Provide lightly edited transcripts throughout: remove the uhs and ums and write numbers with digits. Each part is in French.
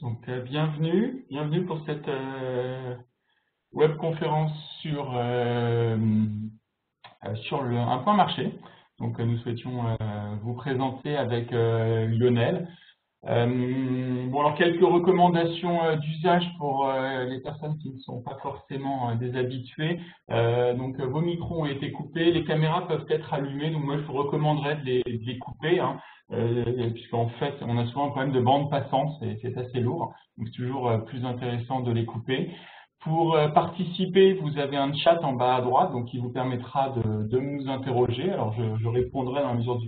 Donc, bienvenue pour cette webconférence sur un point marché. Donc, nous souhaitions vous présenter avec Lionel. Bon, alors quelques recommandations d'usage pour les personnes qui ne sont pas forcément des habitués. Donc, vos micros ont été coupés, les caméras peuvent être allumées. Donc, moi, je vous recommanderais de les couper, hein, puisqu'en fait, on a souvent un problème de bande passante, c'est assez lourd. Donc, c'est toujours plus intéressant de les couper. Pour participer, vous avez un chat en bas à droite, donc qui vous permettra de nous interroger. Alors, je répondrai dans la mesure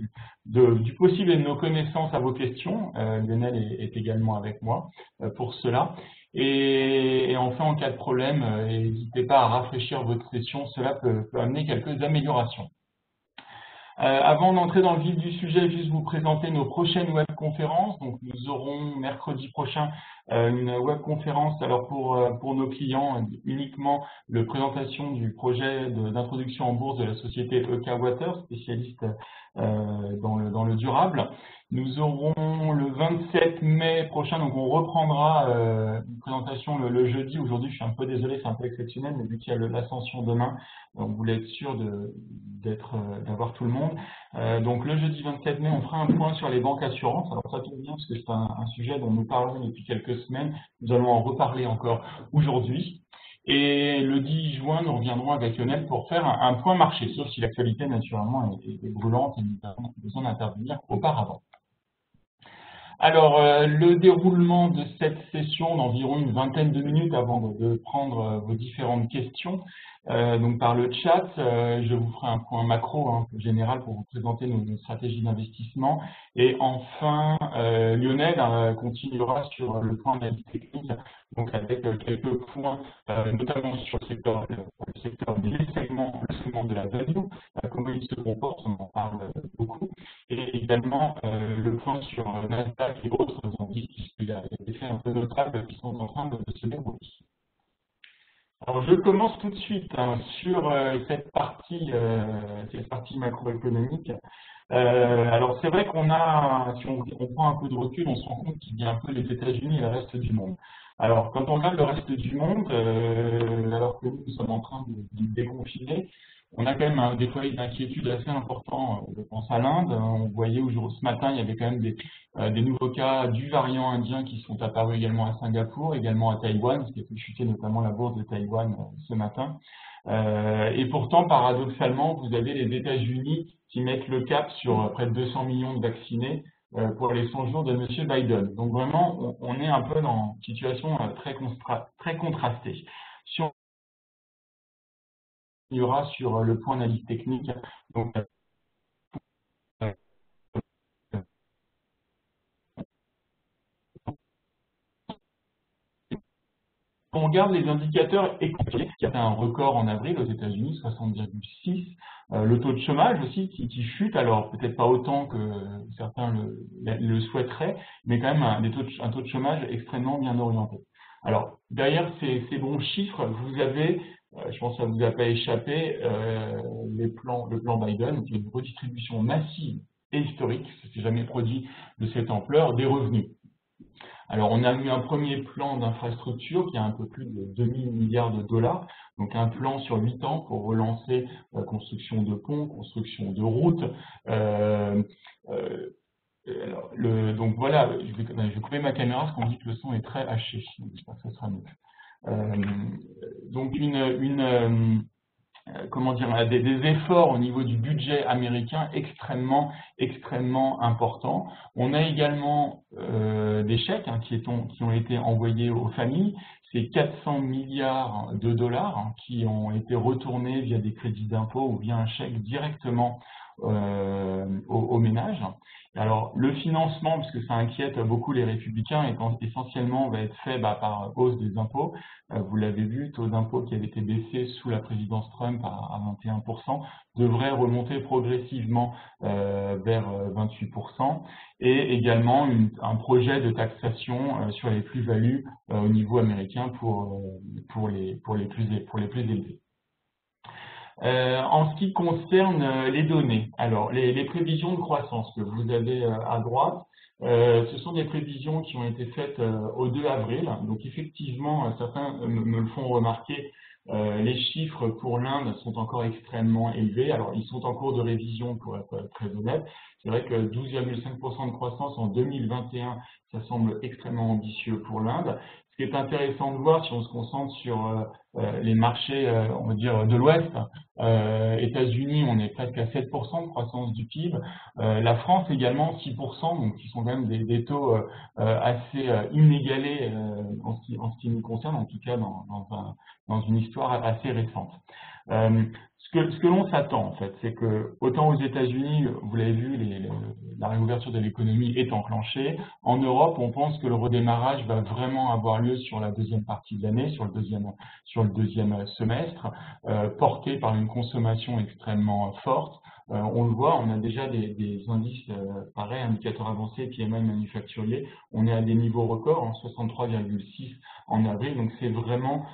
du possible et de nos connaissances à vos questions. Lionel est également avec moi pour cela. Et enfin, en cas de problème, n'hésitez pas à rafraîchir votre session. Cela peut amener quelques améliorations. Avant d'entrer dans le vif du sujet, juste vous présenter nos prochaines webconférences. Donc, nous aurons mercredi prochain une webconférence alors pour nos clients, uniquement la présentation du projet d'introduction en bourse de la société EK Water, spécialiste dans le durable. Nous aurons le 27 mai prochain, donc on reprendra une présentation le jeudi. Aujourd'hui, je suis un peu désolé, c'est un peu exceptionnel, mais vu qu'il y a l'ascension demain, on voulait être sûr d'avoir tout le monde. Donc le jeudi 27 mai, on fera un point sur les banques assurances. Alors ça tombe bien parce que c'est un sujet dont nous parlons depuis quelques semaines. Nous allons en reparler encore aujourd'hui. Et le 10 juin, nous reviendrons avec Lionel pour faire un point marché, sauf si l'actualité naturellement est brûlante et nous avons besoin d'intervenir auparavant. Alors, le déroulement de cette session d'environ une vingtaine de minutes avant de prendre vos différentes questions, donc par le chat, je vous ferai un point macro général pour vous présenter nos stratégies d'investissement. Et enfin, Lionel continuera sur le point d'analyse technique, donc avec quelques points, notamment sur le secteur des segments, le segment de la value, comment il se comporte, on en parle beaucoup, et également le point sur Nasdaq et autres indices, puisqu'il y a des effets un peu notables qui sont en train de se dérouler. Alors, je commence tout de suite sur cette partie macroéconomique. Alors, c'est vrai si on prend un peu de recul, on se rend compte qu'il y a un peu les États-Unis et le reste du monde. Alors, quand on regarde le reste du monde, alors que nous sommes en train de déconfiner, on a quand même des foyers d'inquiétude assez importants. Je pense à l'Inde. On voyait ce matin, il y avait quand même des nouveaux cas du variant indien qui sont apparus également à Singapour, également à Taïwan, ce qui a fait chuter notamment la bourse de Taïwan ce matin. Et pourtant, paradoxalement, vous avez les États-Unis qui mettent le cap sur près de 200 millions de vaccinés pour les 100 jours de M. Biden. Donc vraiment, on est un peu dans une situation très contrastée. Si on y aura sur le point d'analyse technique, donc, on regarde les indicateurs économiques, qui a fait un record en avril aux États-Unis, 60,6. Le taux de chômage aussi qui chute, alors peut-être pas autant que certains le souhaiteraient, mais quand même un taux de chômage extrêmement bien orienté. Alors, derrière ces bons chiffres, vous avez, je pense que ça ne vous a pas échappé, le plan Biden, qui est une redistribution massive et historique, ça s'est jamais produit de cette ampleur, des revenus. Alors, on a eu un premier plan d'infrastructure qui a un peu plus de 2000 milliards de dollars, donc un plan sur 8 ans pour relancer la construction de ponts, construction de routes. Euh, euh, donc voilà, je vais couper ma caméra parce qu'on dit que le son est très haché, donc j'espère que ça sera mieux. Donc comment dire, des efforts au niveau du budget américain extrêmement importants. On a également des chèques qui ont été envoyés aux familles. C'est 400 milliards de dollars qui ont été retournés via des crédits d'impôt ou via un chèque directement aux ménages. Alors, le financement, parce que ça inquiète beaucoup les républicains, essentiellement va être fait par hausse des impôts. Vous l'avez vu, taux d'impôt qui avait été baissé sous la présidence Trump à 21%, devrait remonter progressivement vers 28%, et également un projet de taxation sur les plus-values au niveau américain pour les plus élevés. En ce qui concerne les données, alors les prévisions de croissance que vous avez à droite, ce sont des prévisions qui ont été faites au 2 avril. Donc effectivement, certains me le font remarquer, les chiffres pour l'Inde sont encore extrêmement élevés. Alors ils sont en cours de révision pour être très honnête. C'est vrai que 12,5% de croissance en 2021, ça semble extrêmement ambitieux pour l'Inde. Ce qui est intéressant de voir, si on se concentre sur les marchés, on va dire, de l'Ouest, États-Unis, on est presque à 7% de croissance du PIB. La France également 6%, donc qui sont quand même des taux assez inégalés en ce qui nous concerne, en tout cas dans une histoire assez récente. Ce que l'on s'attend en fait, c'est que autant aux États-Unis, vous l'avez vu, la réouverture de l'économie est enclenchée. En Europe, on pense que le redémarrage va vraiment avoir lieu sur la deuxième partie de l'année, sur le deuxième semestre, porté par une consommation extrêmement forte. On le voit, on a déjà des indices pareils, indicateurs avancés, PMI manufacturier. On est à des niveaux records, en 63,6 en avril, donc c'est vraiment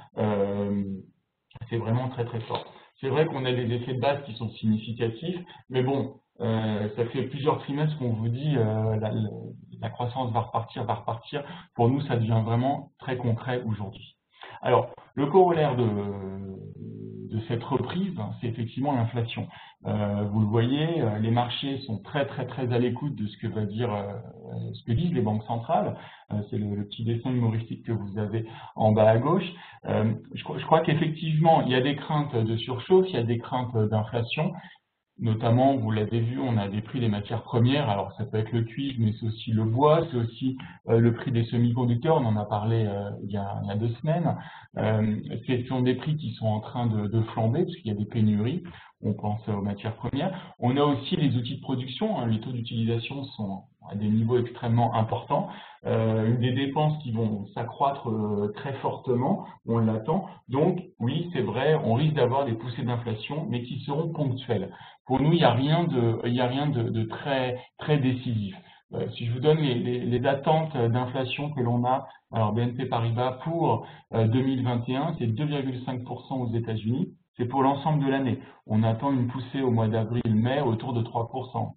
très très fort. C'est vrai qu'on a des effets de base qui sont significatifs, mais bon, ça fait plusieurs trimestres qu'on vous dit la croissance va repartir. Pour nous, ça devient vraiment très concret aujourd'hui. Alors, le corollaire de cette reprise, c'est effectivement l'inflation. Vous le voyez, les marchés sont très très très à l'écoute de ce que disent les banques centrales. C'est le petit dessin humoristique que vous avez en bas à gauche. Je crois qu'effectivement, il y a des craintes de surchauffe, il y a des craintes d'inflation. Notamment, vous l'avez vu, on a des prix des matières premières. Alors, ça peut être le cuivre, mais c'est aussi le bois, c'est aussi le prix des semi-conducteurs. On en a parlé il y a 2 semaines. Ce sont des prix qui sont en train de flamber, parce qu'il y a des pénuries. On pense aux matières premières. On a aussi les outils de production. Hein, les taux d'utilisation sont à des niveaux extrêmement importants. Une des dépenses qui vont s'accroître très fortement, on l'attend. Donc, oui, c'est vrai, on risque d'avoir des poussées d'inflation, mais qui seront ponctuelles. Pour nous, il n'y a rien de très, très décisif. Si je vous donne les attentes d'inflation que l'on a, alors BNP Paribas pour 2021, c'est 2,5% aux États-Unis. C'est pour l'ensemble de l'année. On attend une poussée au mois d'avril-mai autour de 3%.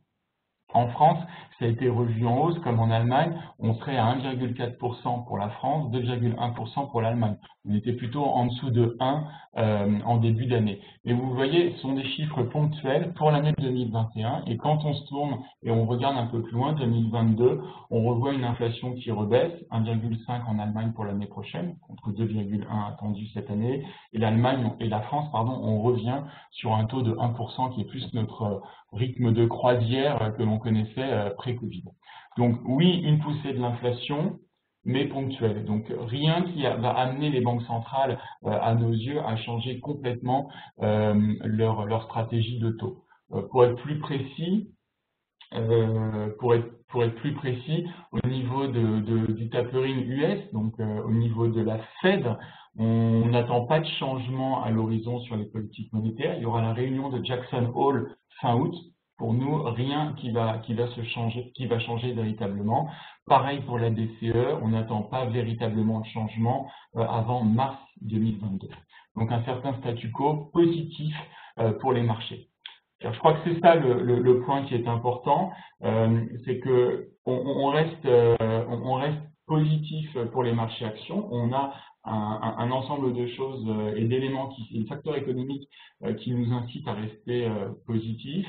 En France, ça a été revu en hausse, comme en Allemagne, on serait à 1,4% pour la France, 2,1% pour l'Allemagne. On était plutôt en dessous de 1 en début d'année. Et vous voyez, ce sont des chiffres ponctuels pour l'année 2021. Et quand on se tourne et on regarde un peu plus loin, 2022, on revoit une inflation qui rebaisse, 1,5 en Allemagne pour l'année prochaine, contre 2,1 attendu cette année. Et la France, on revient sur un taux de 1% qui est plus notre rythme de croisière que l'on connaissait pré-Covid. Donc oui, une poussée de l'inflation, mais ponctuelle. Donc rien qui va amener les banques centrales, à nos yeux, à changer complètement leur stratégie de taux. Pour être plus précis, au niveau du tapering US, donc au niveau de la Fed, on n'attend pas de changement à l'horizon sur les politiques monétaires. Il y aura la réunion de Jackson Hole fin août. Pour nous, rien qui va changer véritablement. Pareil pour la BCE, on n'attend pas véritablement de changement avant mars 2022. Donc un certain statu quo positif pour les marchés. Alors, je crois que c'est ça le point qui est important, c'est que on reste positif pour les marchés actions. On a un ensemble de choses et d'éléments, des facteurs économiques qui nous incitent à rester positifs.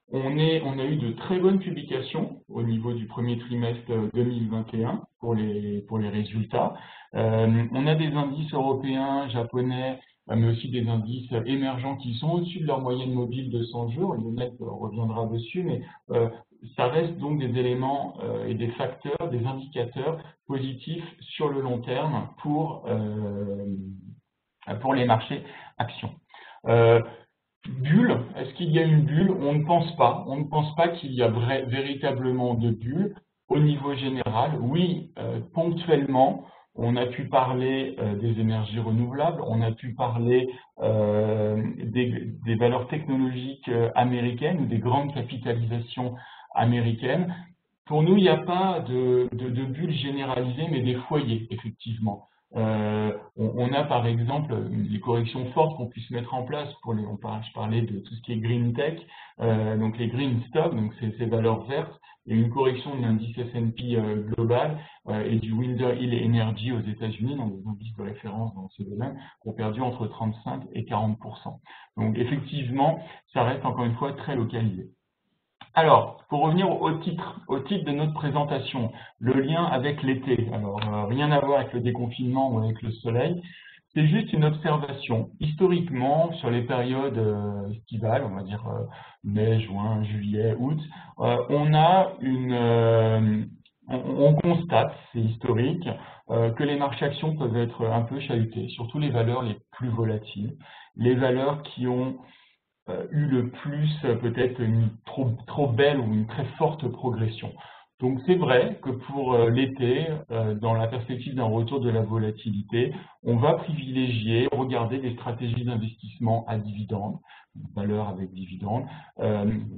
On a eu de très bonnes publications au niveau du premier trimestre 2021 pour les résultats. On a des indices européens, japonais, mais aussi des indices émergents qui sont au-dessus de leur moyenne mobile de 100 jours. Lionel reviendra dessus, mais ça reste donc des éléments et des facteurs, des indicateurs positifs sur le long terme pour les marchés actions. Bulle, est-ce qu'il y a une bulle? On ne pense pas. On ne pense pas qu'il y a véritablement de bulle au niveau général. Oui, ponctuellement, on a pu parler des énergies renouvelables, on a pu parler des valeurs technologiques américaines ou des grandes capitalisations américaines. Pour nous, il n'y a pas de bulle généralisée, mais des foyers, effectivement. On a par exemple les corrections fortes qu'on puisse mettre en place pour je parlais de tout ce qui est green tech, donc les green stocks, donc ces valeurs vertes, et une correction de l'indice S&P global et du Winter Hill Energy aux États-Unis, donc des indices de référence dans ce domaine, ont perdu entre 35 et 40%. Donc effectivement, ça reste encore une fois très localisé. Alors, pour revenir au titre de notre présentation, le lien avec l'été. Alors, rien à voir avec le déconfinement ou avec le soleil, c'est juste une observation. Historiquement, sur les périodes estivales, on va dire mai, juin, juillet, août, on constate, c'est historique, que les marchés actions peuvent être un peu chahutés, surtout les valeurs les plus volatiles, les valeurs qui ont eu le plus peut-être une trop belle ou une très forte progression. Donc c'est vrai que pour l'été, dans la perspective d'un retour de la volatilité, on va privilégier, regarder des stratégies d'investissement à dividendes, valeurs avec dividendes,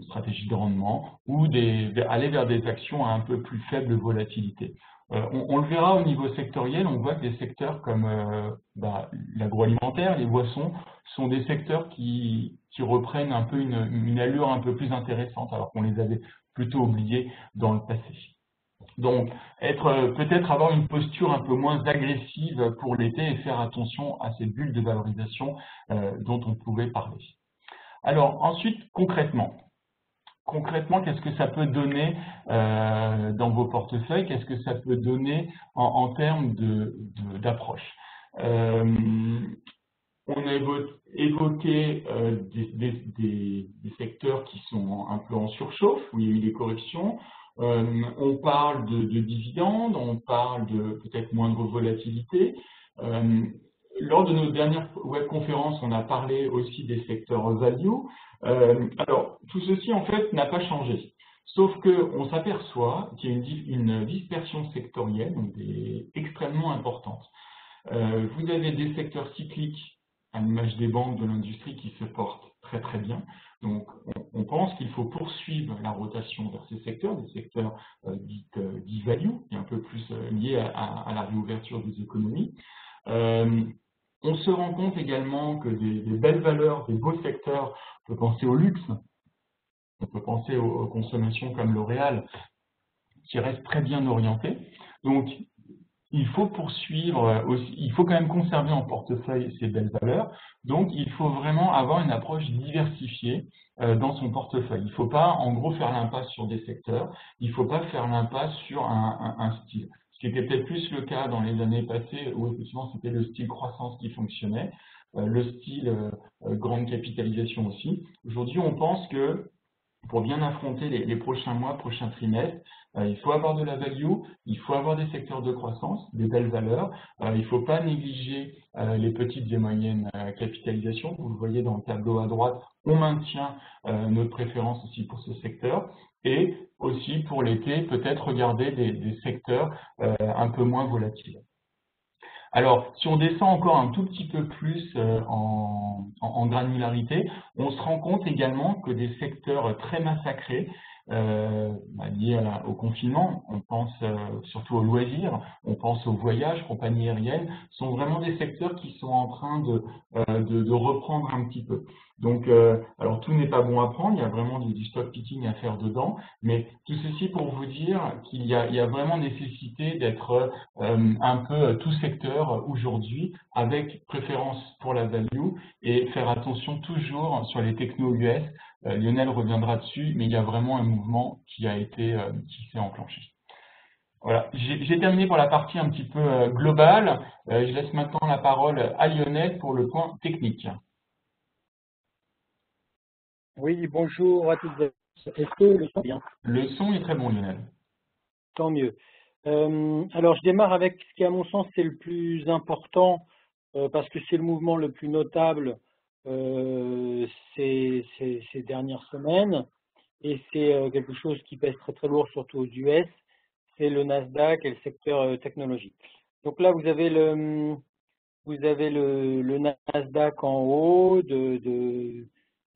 stratégies de rendement, ou aller vers des actions à un peu plus faible volatilité. On le verra au niveau sectoriel, on voit que des secteurs comme l'agroalimentaire, les boissons, sont des secteurs qui reprennent un peu une allure un peu plus intéressante, alors qu'on les avait plutôt oubliés dans le passé. Donc, peut-être avoir une posture un peu moins agressive pour l'été et faire attention à ces bulles de valorisation dont on pouvait parler. Alors, ensuite, concrètement, qu'est-ce que ça peut donner dans vos portefeuilles? Qu'est-ce que ça peut donner en termes d'approche? On a évoqué des secteurs qui sont un peu en surchauffe, où il y a eu des corrections. On parle de dividendes, on parle de peut-être moindre volatilité. Lors de nos dernières webconférences, on a parlé aussi des secteurs value. Alors, tout ceci, en fait, n'a pas changé. Sauf qu'on s'aperçoit qu'il y a une dispersion sectorielle donc extrêmement importante. Vous avez des secteurs cycliques, à l'image des banques de l'industrie, qui se portent très très bien. Donc, on pense qu'il faut poursuivre la rotation vers ces secteurs, des secteurs dits value, et un peu plus liés à la réouverture des économies. On se rend compte également que des belles valeurs, des beaux secteurs, on peut penser au luxe, on peut penser aux consommations comme L'Oréal, qui restent très bien orientées. Donc, il faut poursuivre aussi, il faut quand même conserver en portefeuille ces belles valeurs. Donc, il faut vraiment avoir une approche diversifiée dans son portefeuille. Il ne faut pas, en gros, faire l'impasse sur des secteurs. Il ne faut pas faire l'impasse sur un style. Ce qui était peut-être plus le cas dans les années passées où, effectivement, c'était le style croissance qui fonctionnait, le style grande capitalisation aussi. Aujourd'hui, on pense que pour bien affronter les prochains mois, prochains trimestres, il faut avoir de la value, il faut avoir des secteurs de croissance, des belles valeurs. Il ne faut pas négliger les petites et moyennes capitalisations. Vous le voyez dans le tableau à droite, on maintient notre préférence aussi pour ce secteur. Et aussi pour l'été, peut-être regarder des secteurs un peu moins volatiles. Alors, si on descend encore un tout petit peu plus en granularité, on se rend compte également que des secteurs très massacrés, liés au confinement, on pense surtout aux loisirs, on pense aux voyages, compagnies aériennes, sont vraiment des secteurs qui sont en train de reprendre un petit peu. Donc, alors tout n'est pas bon à prendre, il y a vraiment du stock picking à faire dedans, mais tout ceci pour vous dire qu'il y a vraiment nécessité d'être un peu tout secteur aujourd'hui, avec préférence pour la value et faire attention toujours sur les technos US. Lionel reviendra dessus, mais il y a vraiment un mouvement qui s'est enclenché. Voilà, j'ai terminé pour la partie un petit peu globale. Je laisse maintenant la parole à Lionel pour le point technique. Oui, bonjour à toutes et tous. Est-ce que le son est bien? Le son est très bon, Lionel. Tant mieux. Alors, je démarre avec ce qui, à mon sens, c'est le plus important, parce que c'est le mouvement le plus notable ces dernières semaines, et c'est quelque chose qui pèse très très lourd, surtout aux US, c'est le Nasdaq et le secteur technologique. Donc là, vous avez le Nasdaq en haut de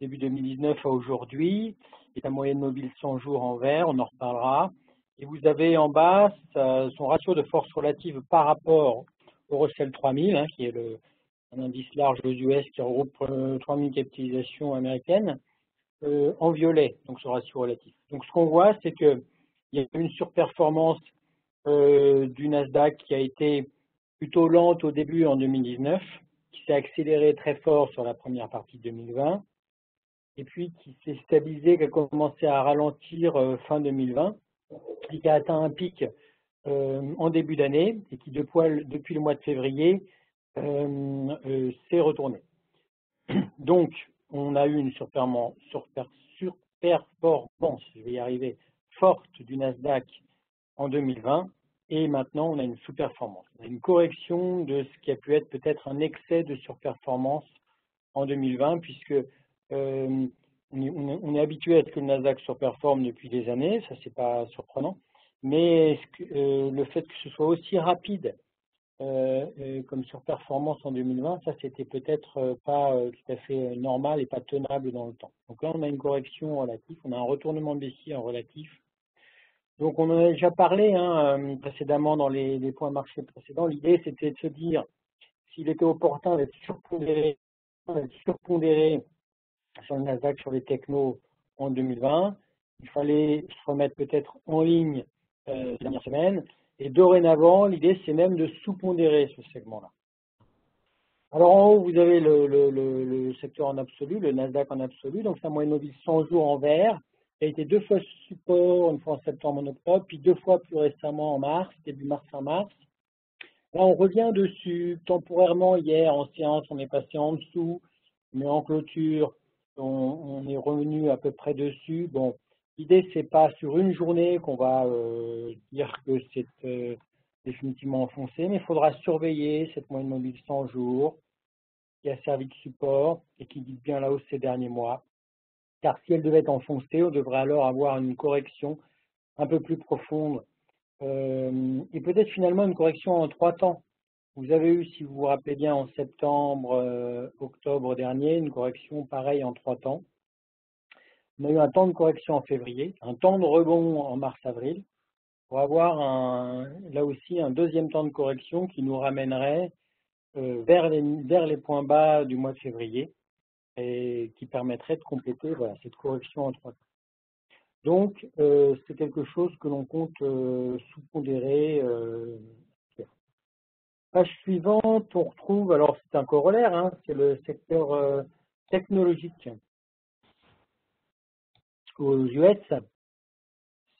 début 2019 à aujourd'hui, et la moyenne mobile 100 jours en vert, on en reparlera. Et vous avez en bas son ratio de force relative par rapport au Russell 3000, hein, qui est un indice large aux US qui regroupe 3000 capitalisations américaines, en violet, donc ce ratio relatif. Donc ce qu'on voit, c'est qu'il y a une surperformance du Nasdaq qui a été plutôt lente au début en 2019, qui s'est accélérée très fort sur la première partie de 2020, et puis qui s'est stabilisée, qui a commencé à ralentir fin 2020, et qui a atteint un pic en début d'année, et qui depuis le mois de février s'est retourné. Donc, on a eu une surperformance, je vais y arriver, forte du Nasdaq en 2020, et maintenant on a une sous-performance. On a une correction de ce qui a pu être peut-être un excès de surperformance en 2020, puisque on est habitué à ce que le Nasdaq surperforme depuis des années, ça c'est pas surprenant, mais le fait que ce soit aussi rapide comme surperformance en 2020, ça c'était peut-être pas tout à fait normal et pas tenable dans le temps. Donc là on a une correction relative, on a un retournement baissier en relatif. Donc on en a déjà parlé précédemment dans les points marché précédents. L'idée c'était de se dire s'il était opportun d'être surpondéré sur le Nasdaq, sur les technos en 2020, il fallait se remettre peut-être en ligne ces dernières semaines. Et dorénavant, l'idée, c'est même de sous-pondérer ce segment-là. Alors en haut, vous avez le secteur en absolu, le Nasdaq en absolu, donc c'est un moyenne mobile 100 jours en vert, qui a été 2 fois support, une fois en septembre, en octobre, puis 2 fois plus récemment en mars, début mars, fin mars. Là, on revient dessus temporairement. Hier, en séance, on est passé en dessous, mais en clôture, on est revenu à peu près dessus. Bon, l'idée, c'est pas sur une journée qu'on va dire que c'est définitivement enfoncé, mais il faudra surveiller cette moyenne mobile 100 jours qui a servi de support et qui dit bien la hausse ces derniers mois. Car si elle devait être enfoncée, on devrait alors avoir une correction un peu plus profonde et peut-être finalement une correction en 3 temps. Vous avez eu, si vous vous rappelez bien, en septembre, octobre dernier, une correction pareille en 3 temps. On a eu un temps de correction en février, un temps de rebond en mars-avril, pour avoir là aussi un deuxième temps de correction qui nous ramènerait vers les points bas du mois de février et qui permettrait de compléter cette correction en 3 temps. Donc, c'est quelque chose que l'on compte sous-pondérer. Page suivante, on retrouve, alors c'est un corollaire, c'est le secteur technologique aux US.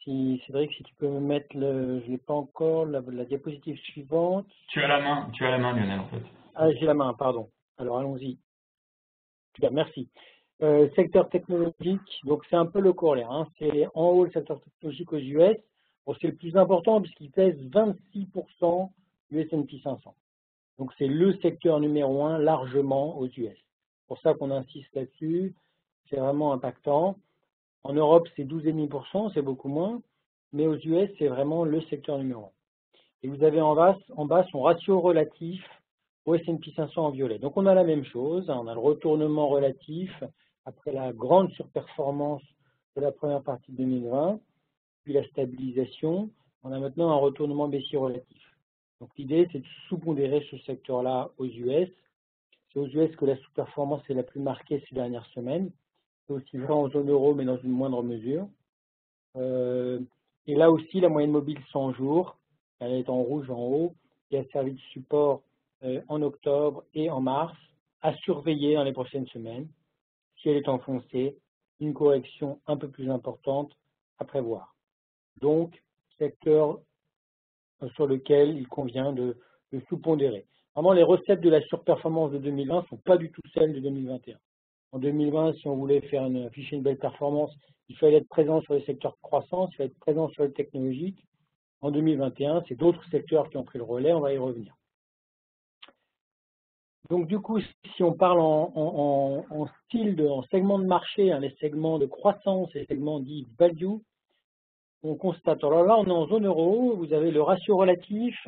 Cédric, si tu peux me mettre je ne l'ai pas encore, la diapositive suivante. Tu as la main, Lionel, en fait. Ah, j'ai la main, pardon. Alors allons-y. Merci. Secteur technologique, donc c'est un peu le corollaire. C'est en haut le secteur technologique aux US. Bon, c'est le plus important puisqu'il pèse 26% du S&P 500. Donc c'est le secteur numéro 1 largement aux US. C'est pour ça qu'on insiste là-dessus. C'est vraiment impactant. En Europe, c'est 12,5%, c'est beaucoup moins. Mais aux US, c'est vraiment le secteur numéro 1. Et vous avez en bas son ratio relatif au S&P 500 en violet. Donc on a la même chose. On a le retournement relatif après la grande surperformance de la première partie de 2020, puis la stabilisation. On a maintenant un retournement baissier relatif. Donc l'idée, c'est de sous-pondérer ce secteur-là aux US. C'est aux US que la sous-performance est la plus marquée ces dernières semaines. C'est aussi vrai en zone euro, mais dans une moindre mesure. Et là aussi, la moyenne mobile 100 jours, elle est en rouge en haut, qui a servi de support en octobre et en mars, à surveiller dans les prochaines semaines. Si elle est enfoncée, une correction un peu plus importante à prévoir. Donc, secteur sur lequel il convient de sous-pondérer. Vraiment, les recettes de la surperformance de 2020 ne sont pas du tout celles de 2021. En 2020, si on voulait afficher une belle performance, il fallait être présent sur les secteurs de croissance, il fallait être présent sur le technologique. En 2021, c'est d'autres secteurs qui ont pris le relais, on va y revenir. Donc du coup, si on parle en segment de marché, les segments de croissance et les segments dits value, on constate, alors là on est en zone euro, vous avez le ratio relatif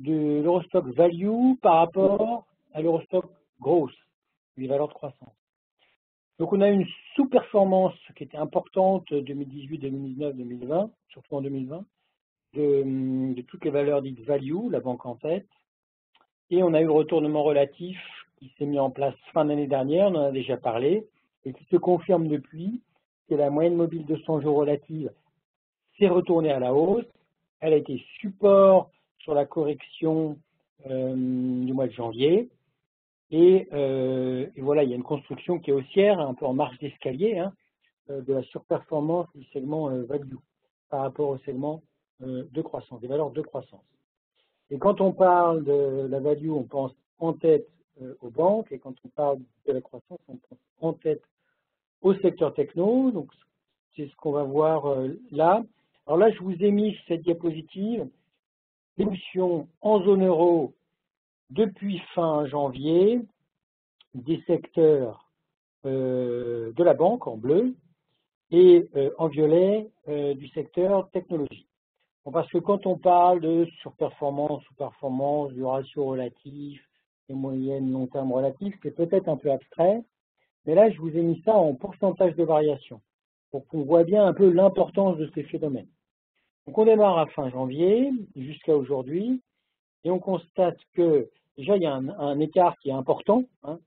de l'Eurostock Value par rapport à l'Eurostock Growth, les valeurs de croissance. Donc on a une sous-performance qui était importante 2018, 2019, 2020, surtout en 2020, de toutes les valeurs dites value, la banque en tête. Et on a eu le retournement relatif qui s'est mis en place fin d'année dernière, on en a déjà parlé, et qui se confirme depuis, que la moyenne mobile de 100 jours relative s'est retournée à la hausse. Elle a été support sur la correction du mois de janvier. Et voilà, il y a une construction qui est haussière, un peu en marche d'escalier, hein, de la surperformance du segment value par rapport au segment de croissance, des valeurs de croissance. Et quand on parle de la value, on pense en tête aux banques, et quand on parle de la croissance, on pense en tête au secteur techno. Donc, c'est ce qu'on va voir là. Alors là, je vous ai mis cette diapositive, l'évolution en zone euro depuis fin janvier des secteurs de la banque en bleu et en violet du secteur technologie. Bon, parce que quand on parle de surperformance, sous-performance, du ratio relatif, et moyenne, long terme relatif, c'est peut-être un peu abstrait, mais là, je vous ai mis ça en pourcentage de variation, pour qu'on voit bien un peu l'importance de ces phénomènes. Donc, on démarre à fin janvier jusqu'à aujourd'hui, et on constate que, déjà, il y a un écart qui est important, hein,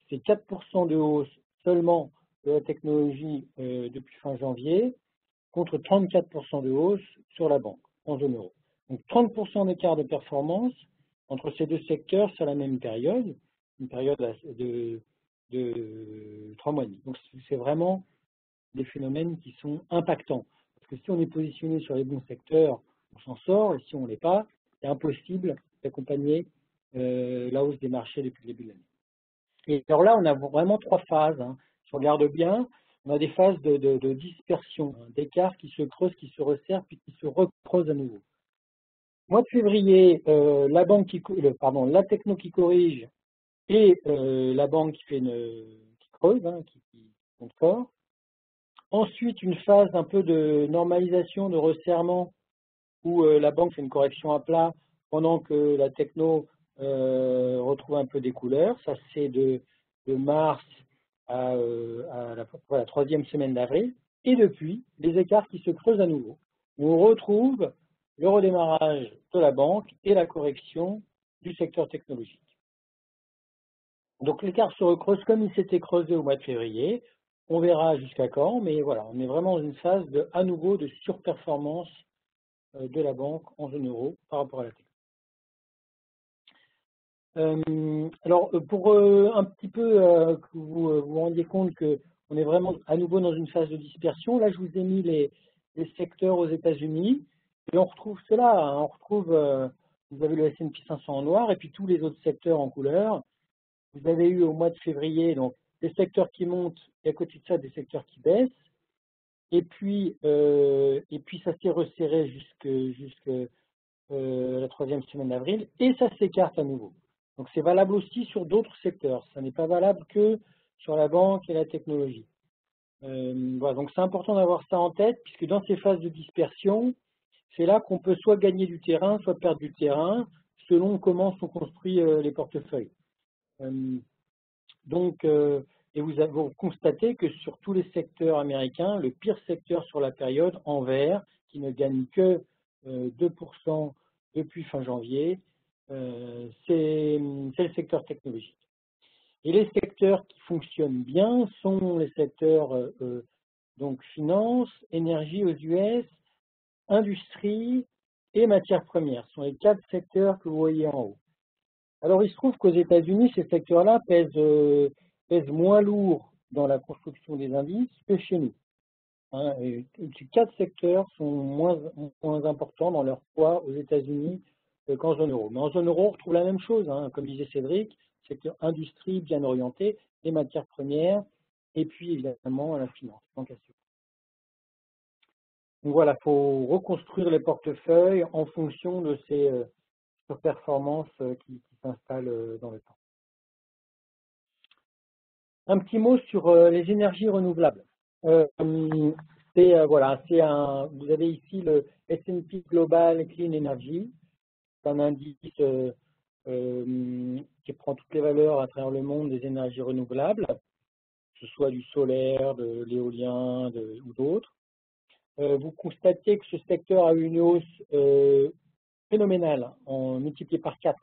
c'est 4% de hausse seulement de la technologie depuis fin janvier, contre 34% de hausse sur la banque, en zone euro. Donc 30% d'écart de performance entre ces deux secteurs sur la même période, une période de 3 mois et demi. Donc c'est vraiment des phénomènes qui sont impactants. Parce que si on est positionné sur les bons secteurs, on s'en sort, et si on ne l'est pas, c'est impossible d'accompagner la hausse des marchés depuis le début de l'année. Et alors là, on a vraiment 3 phases, hein. Si on regarde bien, on a des phases de dispersion, hein, d'écart qui se creusent, qui se resserrent, puis qui se recreusent à nouveau. Mois de février, la techno qui corrige et la banque qui creuse, hein, qui monte fort. Ensuite, une phase un peu de normalisation, de resserrement, où la banque fait une correction à plat pendant que la techno retrouve un peu des couleurs. Ça, c'est de mars à la troisième semaine d'avril. Et depuis, les écarts qui se creusent à nouveau. On retrouve le redémarrage de la banque et la correction du secteur technologique. Donc l'écart se recreuse comme il s'était creusé au mois de février. On verra jusqu'à quand, mais voilà, on est vraiment dans une phase à nouveau de surperformance de la banque en zone euro par rapport à la tech. Alors, pour un petit peu que vous vous rendiez compte qu'on est vraiment à nouveau dans une phase de dispersion, là, je vous ai mis les secteurs aux États-Unis, et on retrouve cela, hein, on retrouve, vous avez le S&P 500 en noir, et puis tous les autres secteurs en couleur. Vous avez eu au mois de février, donc, des secteurs qui montent, et à côté de ça, des secteurs qui baissent. Et puis ça s'est resserré jusqu'à la troisième semaine d'avril, et ça s'écarte à nouveau. Donc c'est valable aussi sur d'autres secteurs. Ça n'est pas valable que sur la banque et la technologie. Voilà, donc c'est important d'avoir ça en tête, puisque dans ces phases de dispersion, c'est là qu'on peut soit gagner du terrain, soit perdre du terrain, selon comment sont construits les portefeuilles. Et vous constatez que sur tous les secteurs américains, le pire secteur sur la période, en vert, qui ne gagne que 2% depuis fin janvier, c'est le secteur technologique. Et les secteurs qui fonctionnent bien sont les secteurs donc finance, énergie aux US, industrie et matières premières. Ce sont les 4 secteurs que vous voyez en haut. Alors, il se trouve qu'aux États-Unis, ces secteurs-là pèsent moins lourd dans la construction des indices que chez nous. Hein, et ces 4 secteurs sont moins importants dans leur poids aux États-Unis qu'en zone euro. Mais en zone euro, on retrouve la même chose, hein, comme disait Cédric, secteur industrie bien orienté, les matières premières, et puis évidemment la finance, banque assurance. Donc voilà, il faut reconstruire les portefeuilles en fonction de ces surperformances qui s'installent dans le temps. Un petit mot sur les énergies renouvelables. Vous avez ici le S&P Global Clean Energy, c'est un indice qui prend toutes les valeurs à travers le monde des énergies renouvelables, que ce soit du solaire, de l'éolien ou d'autres. Vous constatez que ce secteur a eu une hausse phénoménale, multipliée par 4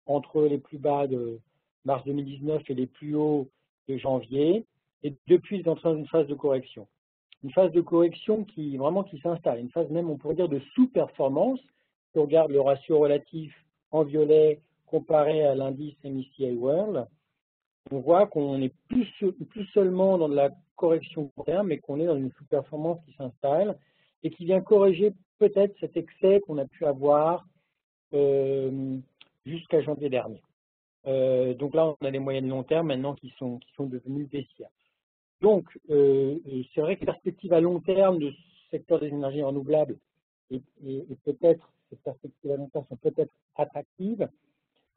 entre les plus bas de mars 2019 et les plus hauts de janvier. Et depuis, il est en train d'une phase de correction. Une phase de correction qui s'installe, une phase même, on pourrait dire, de sous-performance. Si on regarde le ratio relatif en violet comparé à l'indice MSCI World, on voit qu'on n'est plus seulement dans de la correction court terme, mais qu'on est dans une sous-performance qui s'installe et qui vient corriger peut-être cet excès qu'on a pu avoir jusqu'à janvier dernier. Donc là, on a des moyennes long terme maintenant qui sont devenues baissières. Donc, c'est vrai que la perspective à long terme du secteur des énergies renouvelables et peut-être, ces perspectives à long terme sont peut-être attractives,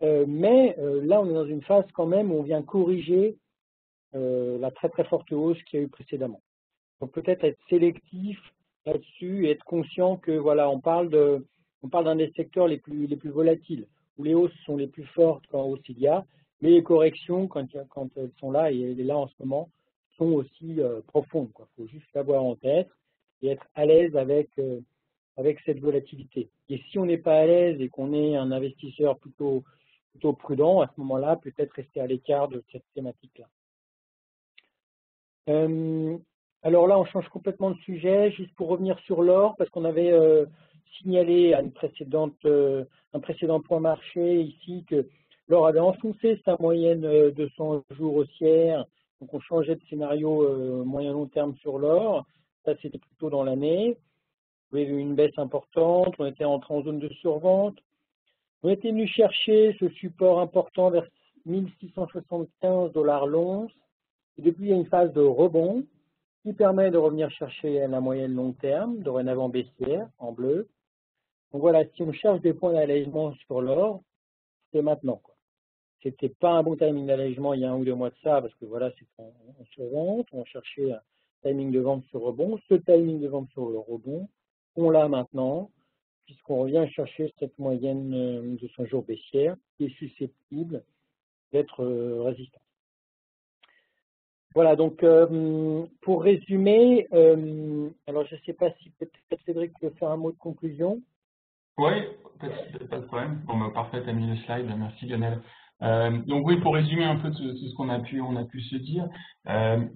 mais là, on est dans une phase quand même où on vient corriger la très très forte hausse qu'il y a eu précédemment. Donc peut-être être sélectif là-dessus et être conscient que voilà, on parle d'un des secteurs les plus volatiles, où les hausses sont les plus fortes quand hausse il y a, mais les corrections, quand elles sont là, et là en ce moment, sont aussi profondes. Il faut juste l'avoir en tête et être à l'aise avec cette volatilité. Et si on n'est pas à l'aise et qu'on est un investisseur plutôt prudent, à ce moment-là, peut-être rester à l'écart de cette thématique-là. Alors là, on change complètement de sujet, juste pour revenir sur l'or, parce qu'on avait signalé à un précédent point marché ici que l'or avait enfoncé sa moyenne de 100 jours haussière, donc on changeait de scénario moyen-long terme sur l'or. Ça, c'était plutôt dans l'année. Vous avez vu une baisse importante, on était entré en zone de survente. On était venu chercher ce support important vers 1675 $ l'once. Et depuis, il y a une phase de rebond qui permet de revenir chercher la moyenne long terme, dorénavant baissière, en bleu. Donc voilà, si on cherche des points d'allègement sur l'or, c'est maintenant. C'était pas un bon timing d'allègement il y a 1 ou 2 mois de ça, parce que voilà, c'est en survente, on cherchait un timing de vente sur rebond. Ce timing de vente sur le rebond, on l'a maintenant, puisqu'on revient chercher cette moyenne de 100 jours baissière qui est susceptible d'être résistante. Voilà, donc pour résumer, alors je ne sais pas si peut-être Cédric peut faire un mot de conclusion. Oui, pas de problème. Bon, bah, parfait, tu as mis le slide. Merci Lionel. Donc oui, pour résumer un peu tout ce qu'on a pu se dire,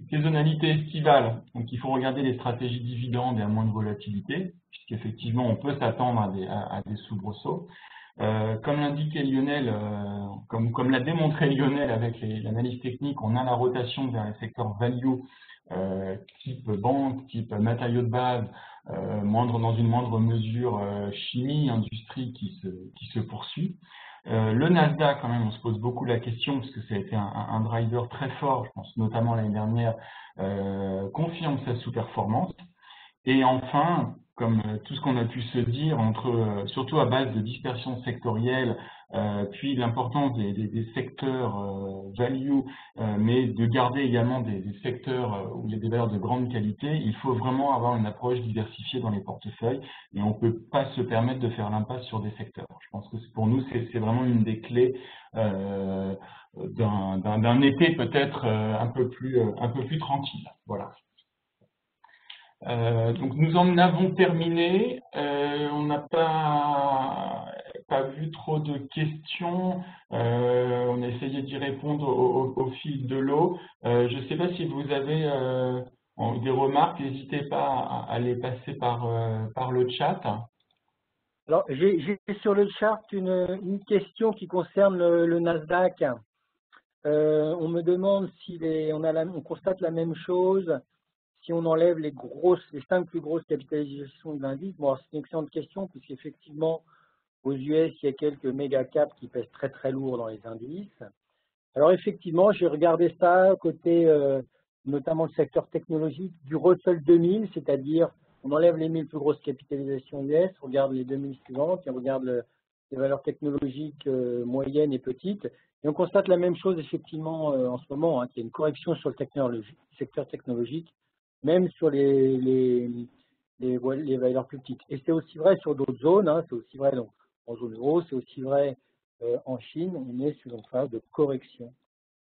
saisonnalité estivale, donc il faut regarder les stratégies dividendes et à moins de volatilité, puisqu'effectivement on peut s'attendre à des soubresauts. Comme l'indiquait Lionel, comme l'a démontré Lionel avec l'analyse technique, on a la rotation vers les secteurs value, type banque, type matériaux de base, dans une moindre mesure chimie, industrie qui se poursuit. Le Nasdaq, quand même, on se pose beaucoup la question, parce que ça a été un driver très fort, je pense notamment l'année dernière, confirme sa sous-performance. Et enfin, comme tout ce qu'on a pu se dire, surtout à base de dispersion sectorielle, puis l'importance des secteurs value, mais de garder également des secteurs où il y a des valeurs de grande qualité, il faut vraiment avoir une approche diversifiée dans les portefeuilles et on ne peut pas se permettre de faire l'impasse sur des secteurs. Je pense que pour nous, c'est vraiment une des clés d'un été peut-être un peu plus tranquille. Voilà. Donc nous en avons terminé. On n'a pas vu trop de questions. On a essayé d'y répondre au fil de l'eau. Je ne sais pas si vous avez des remarques. N'hésitez pas à les passer par le chat. Alors, j'ai sur le chart une question qui concerne le Nasdaq. On me demande si on constate la même chose si on enlève les 5 plus grosses capitalisations de l'indice. Bon, c'est une excellente question, puisqu'effectivement, aux US, il y a quelques méga caps qui pèsent très très lourd dans les indices. Alors effectivement, j'ai regardé ça côté notamment le secteur technologique du Russell 2000, c'est-à-dire on enlève les 1000 plus grosses capitalisations US, on regarde les 2000 suivantes et on regarde les valeurs technologiques moyennes et petites. Et on constate la même chose effectivement en ce moment, qu'il y a une correction sur le secteur technologique, même sur les valeurs plus petites. Et c'est aussi vrai sur d'autres zones, c'est aussi vrai donc, en zone euro, c'est aussi vrai en Chine, on est sur une phase de correction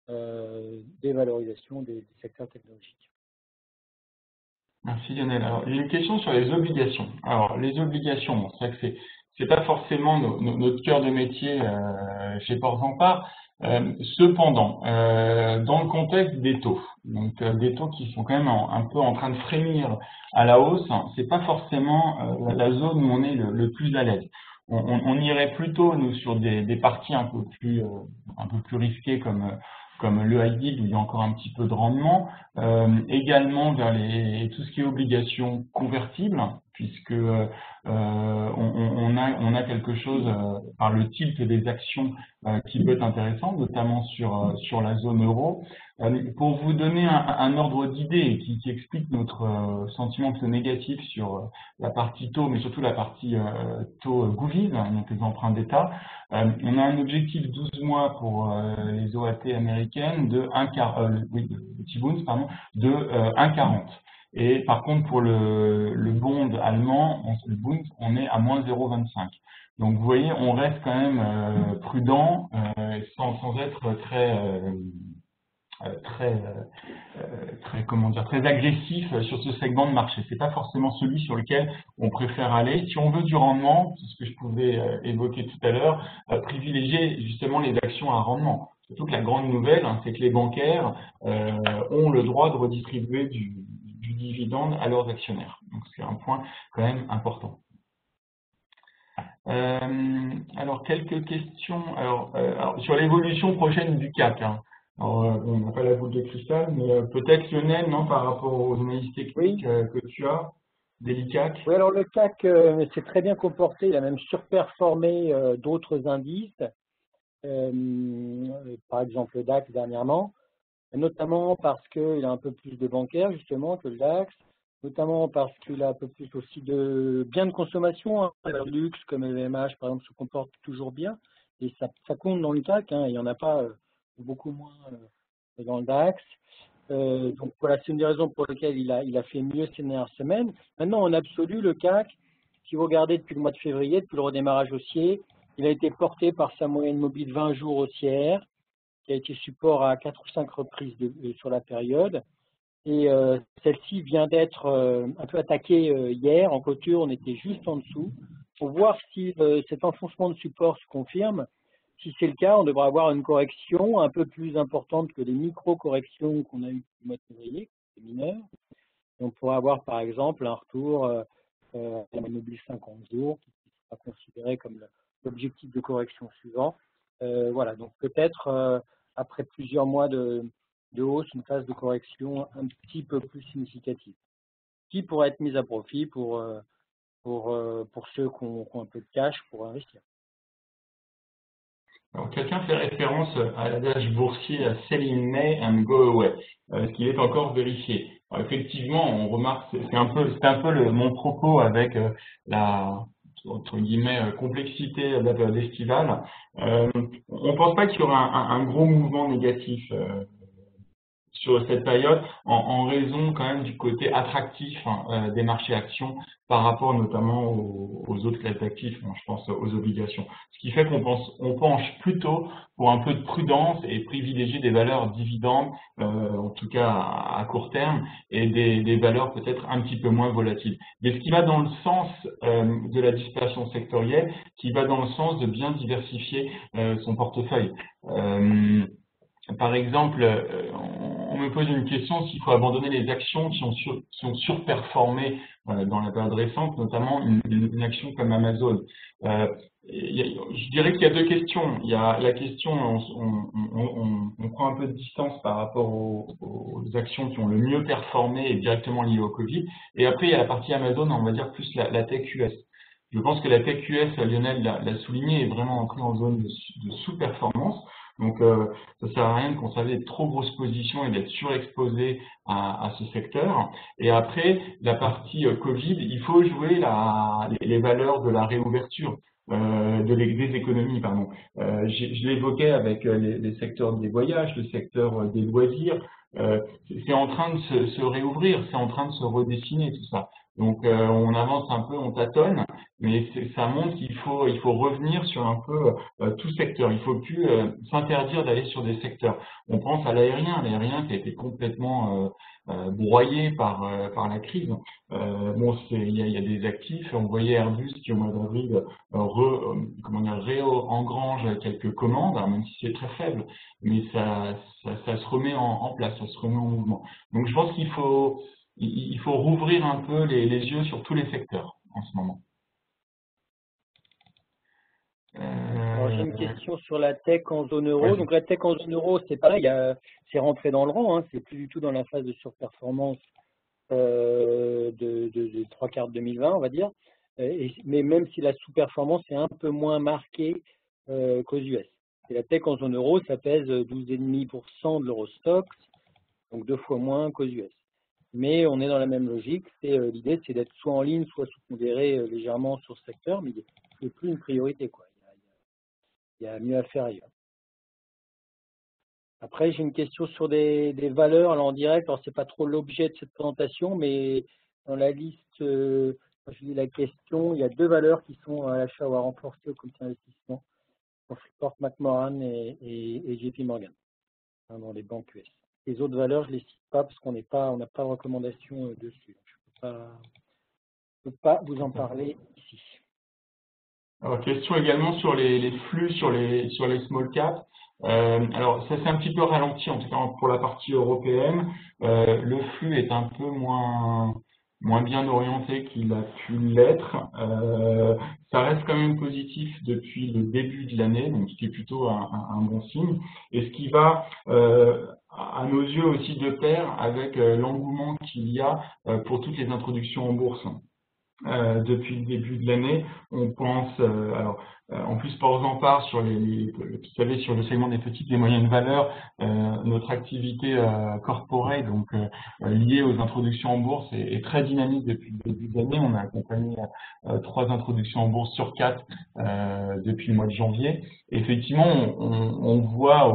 des valorisations des secteurs technologiques. Merci Lionel. Alors, j'ai une question sur les obligations. Alors, les obligations, bon, c'est vrai que c'est pas forcément notre cœur de métier chez Ports-en-Part. Cependant, dans le contexte des taux, donc des taux qui sont quand même un peu en train de frémir à la hausse, c'est pas forcément la zone où on est le plus à l'aise. On irait plutôt nous sur des parties un peu plus risquées comme le high yield où il y a encore un petit peu de rendement, également vers tout ce qui est obligations convertibles, puisque on a quelque chose par le tilt des actions qui peut être intéressant, notamment sur la zone euro. Pour vous donner un ordre d'idée qui explique notre sentiment plutôt négatif sur la partie taux, mais surtout la partie taux govies, donc les emprunts d'État, on a un objectif 12 mois pour les OAT américaines de 1,40. Et par contre, pour le bond allemand, le Bund, on est à moins 0,25. Donc vous voyez, on reste quand même prudent sans être très agressif sur ce segment de marché. C'est pas forcément celui sur lequel on préfère aller. Si on veut du rendement, c'est ce que je pouvais évoquer tout à l'heure, privilégier justement les actions à rendement. Surtout que la grande nouvelle, c'est que les bancaires ont le droit de redistribuer du dividende à leurs actionnaire. Donc c'est un point quand même important. Alors quelques questions. Alors, sur l'évolution prochaine du CAC. Alors, on n'a pas la boule de cristal, mais peut-être Lionel, non, par rapport aux analyses techniques que tu as, des CAC. Oui, alors le CAC s'est très bien comporté, il a même surperformé d'autres indices, par exemple le DAX dernièrement, notamment parce qu'il a un peu plus de bancaires justement que le DAX, notamment parce qu'il a un peu plus aussi de biens de consommation, le luxe comme LVMH par exemple se comporte toujours bien, et ça compte dans le CAC, il n'y en a pas beaucoup moins dans le DAX. Donc voilà, c'est une des raisons pour lesquelles il a fait mieux ces dernières semaines. Maintenant, en absolu, le CAC, si vous regardez depuis le mois de février, depuis le redémarrage haussier, il a été porté par sa moyenne mobile 20 jours haussière, qui a été support à 4 ou 5 reprises sur la période. Et celle-ci vient d'être un peu attaquée hier. En clôture, on était juste en dessous. Pour voir si cet enfoncement de support se confirme. Si c'est le cas, on devra avoir une correction un peu plus importante que les micro-corrections qu'on a eues au mois de février, les mineurs. Et on pourra avoir par exemple un retour à la mobile 50 jours, qui sera considéré comme l'objectif de correction suivant. Voilà, donc peut-être après plusieurs mois de hausse, une phase de correction un petit peu plus significative, qui pourrait être mise à profit pour ceux qui ont un peu de cash pour investir. Alors, quelqu'un fait référence à l'adage boursier « sell in May and go away », ce qui est encore vérifié. Alors, effectivement, on remarque, c'est un peu mon propos avec la entre guillemets complexité de la période estivale. On ne pense pas qu'il y aura un gros mouvement négatif sur cette période en raison quand même du côté attractif des marchés actions par rapport notamment aux autres classes d'actifs, je pense aux obligations. Ce qui fait qu'on penche plutôt pour un peu de prudence et privilégier des valeurs dividendes, en tout cas à court terme, et des valeurs peut-être un petit peu moins volatiles. Mais ce qui va dans le sens de la dispersion sectorielle, qui va dans le sens de bien diversifier son portefeuille. Par exemple, on me pose une question s'il faut abandonner les actions qui ont surperformé dans la période récente, notamment une action comme Amazon. Je dirais qu'il y a deux questions. Il y a la question, on prend un peu de distance par rapport aux actions qui ont le mieux performé et directement liées au Covid. Et après, il y a la partie Amazon, on va dire plus la tech US. Je pense que la tech US, Lionel l'a souligné, est vraiment entrée en zone de sous-performance. Donc, ça sert à rien de conserver de trop grosses positions et d'être surexposé à ce secteur. Et après, la partie Covid, il faut jouer les valeurs de la réouverture des économies, pardon. Je l'évoquais avec les secteurs des voyages, le secteur des loisirs. C'est en train de se réouvrir, c'est en train de se redessiner tout ça. Donc on avance un peu, on tâtonne, mais ça montre qu'il faut revenir sur un peu tout secteur. Il faut plus s'interdire d'aller sur des secteurs. On pense à l'aérien qui a été complètement broyés par la crise. Bon, il y a des actifs. On voyait Airbus qui au mois d'avril réengrange quelques commandes, alors même si c'est très faible, mais ça se remet en place, ça se remet en mouvement. Donc je pense qu'il faut rouvrir un peu les yeux sur tous les secteurs en ce moment. Alors j'ai une question sur la tech en zone euro. Donc la tech en zone euro, c'est pareil, c'est rentré dans le rang, hein, c'est plus du tout dans la phase de surperformance de 3/4 2020, on va dire. Mais même si la sous-performance est un peu moins marquée qu'aux US. Et la tech en zone euro, ça pèse 12,5% de l'Eurostoxx, donc 2 fois moins qu'aux US. Mais on est dans la même logique. L'idée, c'est d'être soit en ligne, soit sous-pondéré légèrement sur ce secteur, mais ce n'est plus une priorité, quoi. Il y a mieux à faire ailleurs. Après, j'ai une question sur des valeurs alors en direct. Alors, ce n'est pas trop l'objet de cette présentation, mais dans la liste, quand je lis la question, il y a 2 valeurs qui sont à l'achat ou à renforcer au comité d'investissement. Freeport McMoran et JP Morgan, hein, dans les banques US. Les autres valeurs, je ne les cite pas parce qu'on n'a pas de recommandation dessus. Je ne peux pas vous en parler ici. Alors, question également sur les flux sur les small caps. Alors, ça s'est un petit peu ralenti, en tout cas pour la partie européenne. Le flux est un peu moins bien orienté qu'il a pu l'être. Ça reste quand même positif depuis le début de l'année, donc ce qui est plutôt un bon signe. Et ce qui va, à nos yeux, aussi de pair avec l'engouement qu'il y a pour toutes les introductions en bourse. Depuis le début de l'année, on pense, en plus parlons-en part sur vous savez, sur le segment des petites et moyennes valeurs, notre activité corporate, donc liée aux introductions en bourse, est très dynamique depuis le début de l'année. On a accompagné 3 introductions en bourse sur 4 depuis le mois de janvier. Et effectivement, on voit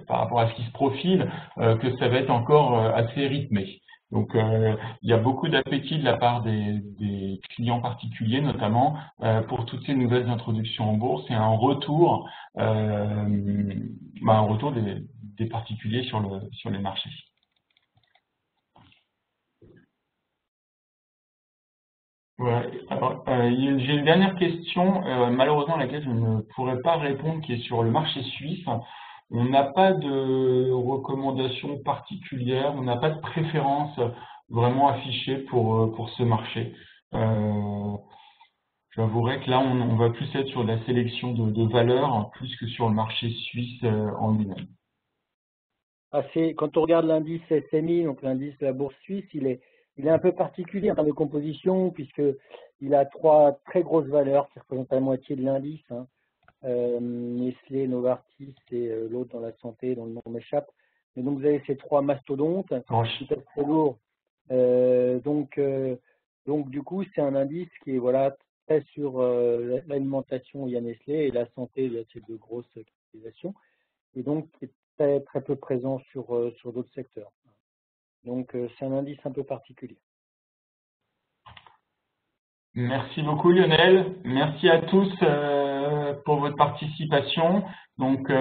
par rapport à ce qui se profile que ça va être encore assez rythmé. Donc, il y a beaucoup d'appétit de la part des clients particuliers, notamment pour toutes ces nouvelles introductions en bourse et un retour des particuliers sur les marchés. Ouais. Alors, j'ai une dernière question, malheureusement à laquelle je ne pourrais pas répondre, qui est sur le marché suisse. On n'a pas de recommandation particulière, on n'a pas de préférence vraiment affichée pour ce marché. J'avouerais que là, on va plus être sur de la sélection de valeurs, plus que sur le marché suisse en lui-même. Quand on regarde l'indice SMI, donc l'indice de la bourse suisse, il est un peu particulier en termes de composition, puisqu'il a 3 très grosses valeurs qui représentent la moitié de l'indice, hein. Nestlé, Novartis et l'autre dans la santé, dont le nom m'échappe. Mais donc vous avez ces 3 mastodontes, qui sont très lourds. Donc du coup, c'est un indice qui est très sur l'alimentation, il y a Nestlé, et la santé, il y a ces 2 grosses capitalisations, et donc qui est très, très peu présent sur d'autres secteurs. Donc c'est un indice un peu particulier. Merci beaucoup Lionel, merci à tous pour votre participation. Donc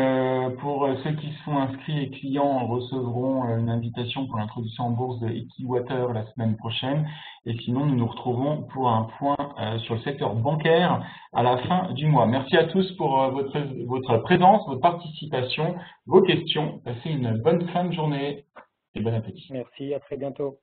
pour ceux qui sont inscrits et clients, recevront une invitation pour l'introduction en bourse de EquiWater la semaine prochaine. Et sinon, nous nous retrouvons pour un point sur le secteur bancaire à la fin du mois. Merci à tous pour votre présence, votre participation, vos questions. Passez une bonne fin de journée et bon appétit. Merci, à très bientôt.